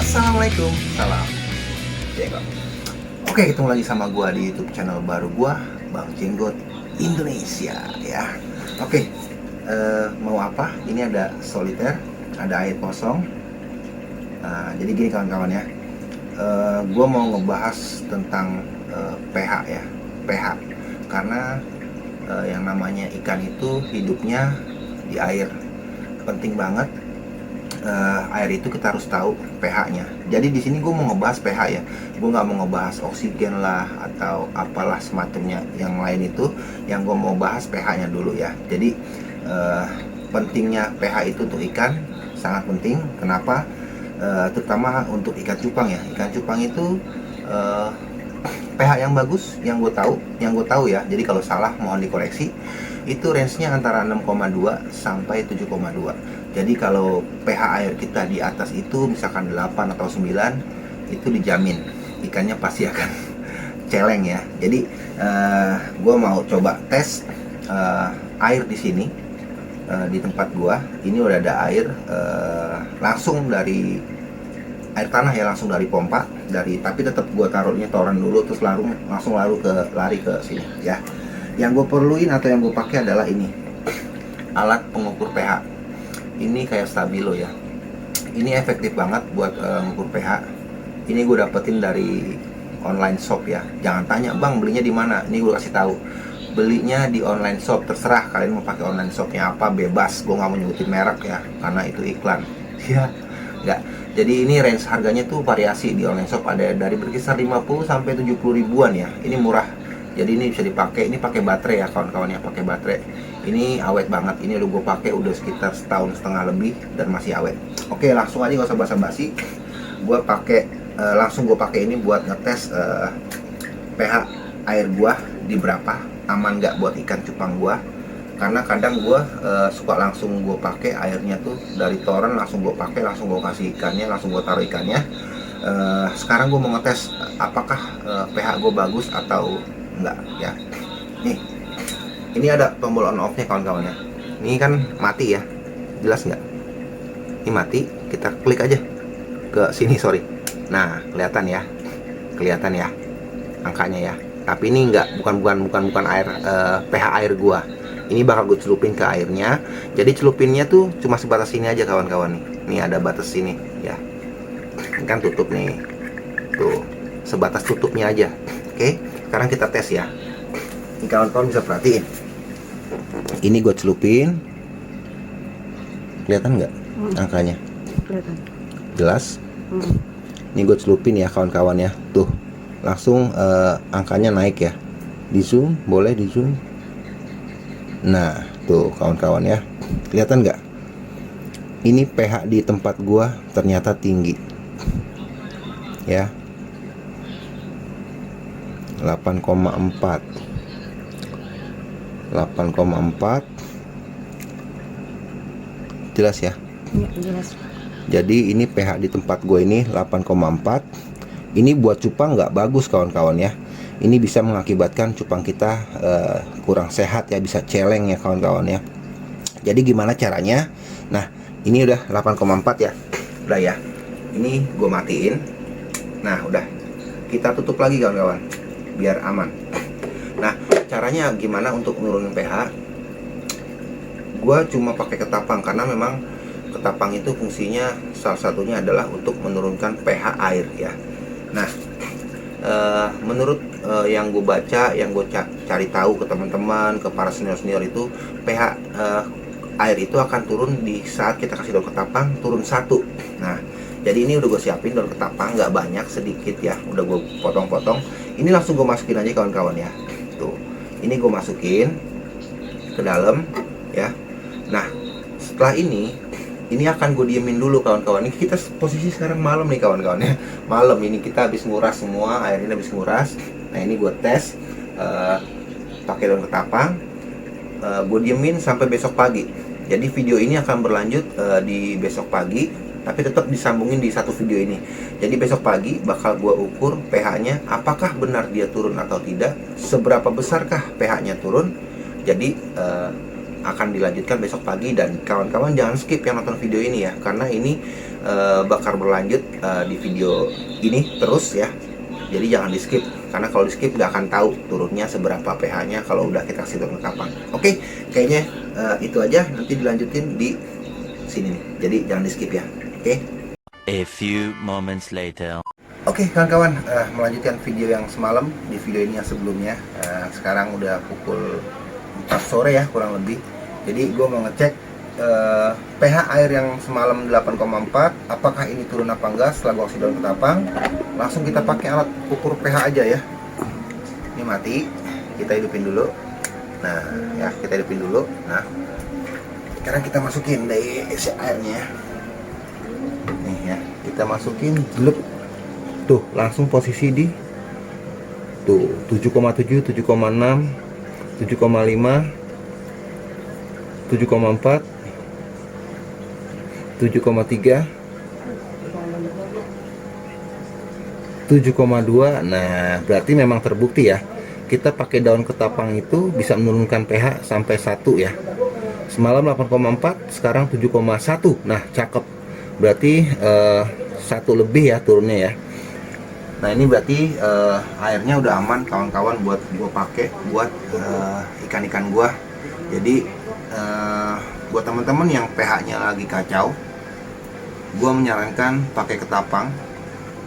Assalamualaikum, salam Jenggot. Oke, ketemu lagi sama gua di YouTube channel baru gua, Bang Jenggot Indonesia ya. Oke, mau apa? Ini ada soliter, ada air kosong. Nah, jadi gini kawan-kawan ya. Gua mau ngebahas tentang pH ya, pH. Karena yang namanya ikan itu hidupnya di air. Penting banget. Air itu kita harus tahu pH-nya. Jadi di sini gue mau ngebahas pH ya. Gue nggak mau ngebahas oksigen lah atau apalah semacamnya. Yang lain itu yang gue mau bahas pH-nya dulu ya. Jadi pentingnya pH itu untuk ikan sangat penting. Kenapa? Terutama untuk ikan cupang ya. Ikan cupang itu pH yang bagus, yang gue tahu ya. Jadi kalau salah mohon dikoreksi. Itu range-nya antara 6,2 sampai 7,2. Jadi kalau pH air kita di atas itu misalkan 8 atau 9, itu dijamin ikannya pasti akan celeng ya. Jadi gue mau coba tes air di sini di tempat gue. Ini udah ada air langsung dari air tanah ya, langsung dari pompa, tapi tetap gue taruhnya toren dulu terus langsung lari ke sini ya. Yang gue perluin atau yang gue pakai adalah ini alat pengukur pH. Ini kayak stabilo ya. Ini efektif banget buat mengukur pH. Ini gue dapetin dari online shop ya. Jangan tanya bang belinya di mana. Ini gue kasih tahu. Belinya di online shop, terserah kalian mau pakai online shopnya apa, bebas. Gue nggak mau nyebutin merek ya, karena itu iklan. Ya, nggak. Jadi ini range harganya tuh variasi di online shop, ada dari berkisar 50 sampai 70 ribuan ya. Ini murah. Jadi ini bisa dipakai, ini pakai baterai ya kawan-kawan ya, pakai baterai. Ini awet banget, ini udah gue pakai udah sekitar setahun setengah lebih dan masih awet. Oke, langsung aja gak usah basa-basi. Gue pakai langsung gue pakai ini buat ngetes pH air gue di berapa, aman nggak buat ikan cupang gue. Karena kadang gue suka langsung gue pakai airnya tuh dari toren, langsung gue pakai, langsung gue kasih ikannya, langsung gue taruh ikannya. Sekarang gue mau ngetes apakah pH gue bagus atau enggak ya. Nih, ini ada tombol on off nya kawan-kawan ya. Ini kan mati ya, jelas nggak? Ini mati, kita klik aja ke sini, sorry. Nah, kelihatan ya angkanya ya. Tapi ini bukan air pH air gua. Ini bakal gue celupin ke airnya. Jadi celupinnya tuh cuma sebatas ini aja kawan-kawan nih. Nih ada batas sini ya. Ini kan tutup nih, tuh sebatas tutupnya aja. Oke, sekarang kita tes ya. Ini kawan-kawan bisa perhatiin. Ini gue celupin. Kelihatan nggak angkanya? Kelihatan. Jelas? Ini gue celupin ya kawan-kawan ya. Tuh, langsung angkanya naik ya. Di zoom, boleh di zoom. Nah, tuh kawan-kawan ya. Kelihatan nggak? Ini pH di tempat gue ternyata tinggi. Ya. 8,4 jelas ya? Ya, jelas. Jadi ini pH di tempat gue ini 8,4. Ini buat cupang nggak bagus kawan-kawan ya. Ini bisa mengakibatkan cupang kita kurang sehat ya, bisa celeng ya kawan-kawan ya. Jadi gimana caranya? Nah, ini udah 8,4 ya. Udah ya. Ini gue matiin. Nah, udah. Kita tutup lagi kawan-kawan biar aman. Nah, caranya gimana untuk nurunin pH? Gua cuma pakai ketapang karena memang ketapang itu fungsinya salah satunya adalah untuk menurunkan pH air ya. Nah, menurut yang gue baca, yang gue cari tahu ke teman-teman, ke para senior-senior itu, pH air itu akan turun di saat kita kasih daun ketapang, turun 1. Nah, jadi ini udah gue siapin daun ketapang, nggak banyak, sedikit ya, udah gue potong-potong. Ini langsung gue masukin aja kawan-kawan ya. Tuh, ini gue masukin ke dalam ya. Nah, setelah ini akan gue diemin dulu kawan-kawan. Ini kita posisi sekarang malam nih kawan-kawan ya. Malam ini kita habis nguras semua, air ini habis nguras. Nah, ini gue tes pakai daun ketapang. Gue diemin sampai besok pagi. Jadi video ini akan berlanjut di besok pagi, tapi tetap disambungin di satu video ini. Jadi besok pagi bakal gue ukur pH-nya, apakah benar dia turun atau tidak, seberapa besarkah pH-nya turun. Jadi akan dilanjutkan besok pagi, dan kawan-kawan jangan skip yang nonton video ini ya, karena ini bakal berlanjut di video ini terus ya. Jadi jangan di skip, karena kalau di skip nggak akan tahu turunnya seberapa pH-nya kalau udah kita kasih daun ketapang. Oke, kayaknya itu aja, nanti dilanjutin di sini nih. Jadi jangan di skip ya. Oke. A few moments later. Oke kawan-kawan, melanjutkan video yang semalam. Di video ini yang sebelumnya, sekarang udah pukul 4 sore ya kurang lebih. Jadi gue mau ngecek pH air yang semalam 8,4, apakah ini turun apa enggak setelah gue kasih daun ketapang. Langsung kita pakai alat ukur pH aja ya. Ini mati, kita hidupin dulu. Nah ya, kita hidupin dulu. Nah, sekarang kita masukin dari isi airnya. Nih ya, kita masukin gluk. Tuh, langsung posisi di tuh 7,7, 7,6, 7,5, 7,4, 7,3, 7,2. Nah, berarti memang terbukti ya, kita pakai daun ketapang itu bisa menurunkan pH sampai 1 ya. Semalam 8,4, sekarang 7,1. Nah, cakep. Berarti 1 lebih ya turunnya ya. Nah, ini berarti airnya udah aman kawan-kawan buat gue pakai buat ikan-ikan gue. Jadi buat teman-teman yang pH-nya lagi kacau, gue menyarankan pakai ketapang.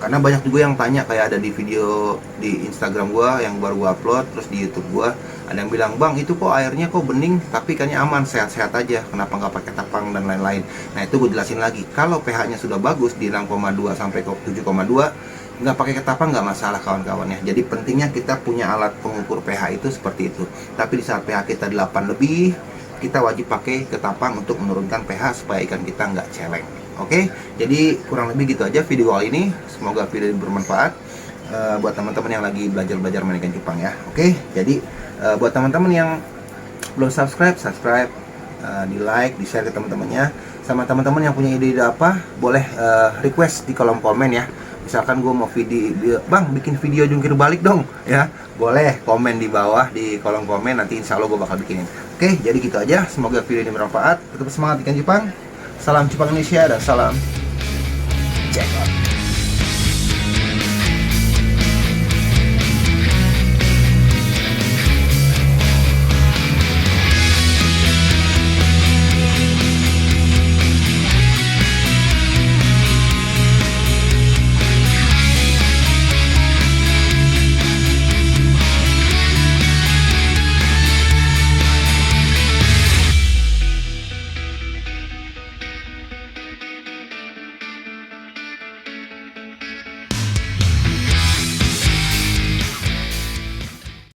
Karena banyak juga yang tanya, kayak ada di video di Instagram gue yang baru gue upload, terus di YouTube gue ada yang bilang, bang itu kok airnya kok bening tapi ikannya aman, sehat-sehat aja, kenapa nggak pakai ketapang dan lain-lain. Nah, itu gue jelasin lagi, kalau pH-nya sudah bagus di 6,2 sampai ke 7,2, nggak pakai ketapang nggak masalah kawan-kawan ya. Jadi pentingnya kita punya alat pengukur pH itu seperti itu. Tapi di saat pH kita 8 lebih, kita wajib pakai ketapang untuk menurunkan pH supaya ikan kita nggak celeng. Oke, jadi kurang lebih gitu aja video kali ini. Semoga video ini bermanfaat buat teman-teman yang lagi belajar main ikan cupang ya. Oke, jadi buat teman-teman yang belum subscribe, di like, di share ke teman-temannya. Sama teman-teman yang punya ide-ide apa, boleh request di kolom komen ya. Misalkan gue mau video, bang bikin video jungkir balik dong ya, boleh komen di bawah di kolom komen, nanti insya Allah gue bakal bikinin. Oke, jadi gitu aja, semoga video ini bermanfaat. Tetap semangat ikan cupang, salam cupang Indonesia dan salam jackpot.